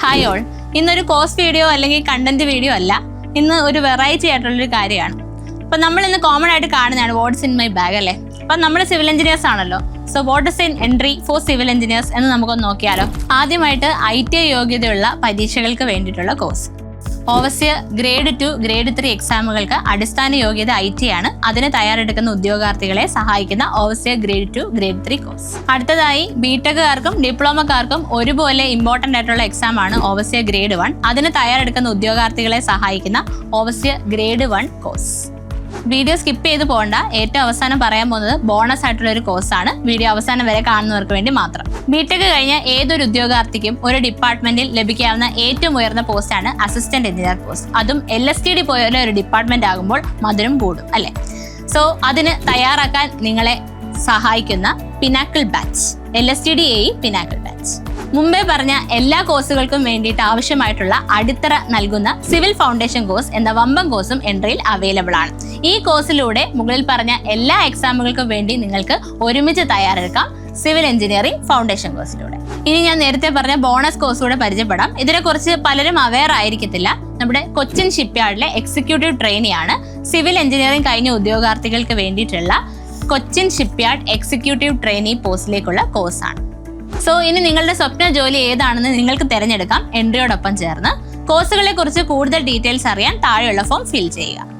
Hi all, ഇന്നൊരു course video അല്ലെങ്കിൽ content video അല്ല, ഇന്ന് ഒരു വെറൈറ്റി ആയിട്ടുള്ളൊരു കാര്യമാണ്. അപ്പം നമ്മൾ ഇന്ന് കോമൺ ആയിട്ട് കാണുന്നതാണ് വാട്ട്സ് ഇൻ മൈ ബാഗ് അല്ലേ. അപ്പം നമ്മൾ സിവിൽ എഞ്ചിനീയേഴ്സ് ആണല്ലോ. So what is in entry four civil engineers എന്ന് നമുക്കൊന്ന് നോക്കിയാലോ. ആദ്യമായിട്ട് ITI യോഗ്യതയുള്ള പരീക്ഷകൾക്ക് വേണ്ടിയിട്ടുള്ള കോഴ്സ്. ഓവർസിയർ ഗ്രേഡ് 2, ഗ്രേഡ് 3 എക്സാമുകൾക്ക് അടിസ്ഥാന യോഗ്യത ITI ആണ്. അതിന് തയ്യാറെടുക്കുന്ന ഉദ്യോഗാർത്ഥികളെ സഹായിക്കുന്ന ഓവർസിയർ ഗ്രേഡ് 2, ഗ്രേഡ് 3 കോഴ്സ്. അടുത്തതായി ബിടെക്കുകാർക്കും ഡിപ്ലോമക്കാർക്കും ഒരുപോലെ ഇമ്പോർട്ടന്റ് ആയിട്ടുള്ള എക്സാം ആണ് ഓവർസിയർ ഗ്രേഡ് 1. അതിന് തയ്യാറെടുക്കുന്ന ഉദ്യോഗാർത്ഥികളെ സഹായിക്കുന്ന overseer grade 1 course. Video skip ചെയ്ത് പോകണ്ട. ഏറ്റവും അവസാനം പറയാൻ പോകുന്നത് ബോണസ് ആയിട്ടുള്ള ഒരു കോഴ്സാണ്. വീഡിയോ അവസാനം വരെ കാണുന്നവർക്ക് വേണ്ടി മാത്രം. ബിടെക് കഴിഞ്ഞ ഏതൊരു ഉദ്യോഗാർത്ഥിക്കും ഒരു ഡിപ്പാർട്ട്മെന്റിൽ ലഭിക്കാവുന്ന ഏറ്റവും ഉയർന്ന പോസ്റ്റാണ് അസിസ്റ്റന്റ് എഞ്ചിനീയർ പോസ്റ്റ്. അതും LSTD പോലെ ഒരു ഡിപ്പാർട്ട്മെന്റ് ആകുമ്പോൾ മധുരം കൂടും അല്ലെ. സോ അതിന് തയ്യാറാക്കാൻ നിങ്ങളെ സഹായിക്കുന്ന pinnacle batch, LSTD AE pinnacle batch. മുമ്പേ പറഞ്ഞ എല്ലാ കോഴ്സുകൾക്കും വേണ്ടിയിട്ട് ആവശ്യമായിട്ടുള്ള അടിത്തറ നൽകുന്ന സിവിൽ ഫൗണ്ടേഷൻ കോഴ്സ് എന്ന വമ്പൻ കോഴ്സും എൻട്രിയിൽ അവൈലബിൾ ആണ്. ഈ കോഴ്സിലൂടെ മുകളിൽ പറഞ്ഞ എല്ലാ എക്സാമുകൾക്കും വേണ്ടി നിങ്ങൾക്ക് ഒരുമിച്ച് തയ്യാറെടുക്കാം സിവിൽ എഞ്ചിനീയറിംഗ് ഫൗണ്ടേഷൻ കോഴ്സിലൂടെ. ഇനി ഞാൻ നേരത്തെ പറഞ്ഞ ബോണസ് കോഴ്സ് കൂടെ പരിചയപ്പെടാം. ഇതിനെക്കുറിച്ച് പലരും അവെയർ ആയിരിക്കത്തില്ല. നമ്മുടെ കൊച്ചിൻ ഷിപ്പ്യാർഡിലെ എക്സിക്യൂട്ടീവ് ട്രെയിനിയാണ്. സിവിൽ എഞ്ചിനീയറിംഗ് കഴിഞ്ഞ ഉദ്യോഗാർത്ഥികൾക്ക് വേണ്ടിയിട്ടുള്ള കൊച്ചിൻ ഷിപ്പ്യാർഡ് എക്സിക്യൂട്ടീവ് ട്രെയിനി പോസ്റ്റിലേക്കുള്ള കോഴ്സാണ്. സോ ഇനി നിങ്ങളുടെ സ്വപ്ന ജോലി ഏതാണെന്ന് നിങ്ങൾക്ക് തിരഞ്ഞെടുക്കാം എൻട്രിയോടൊപ്പം ചേർന്ന്. കോഴ്സുകളെ കുറിച്ച് കൂടുതൽ ഡീറ്റെയിൽസ് അറിയാൻ താഴെയുള്ള ഫോം ഫിൽ ചെയ്യുക.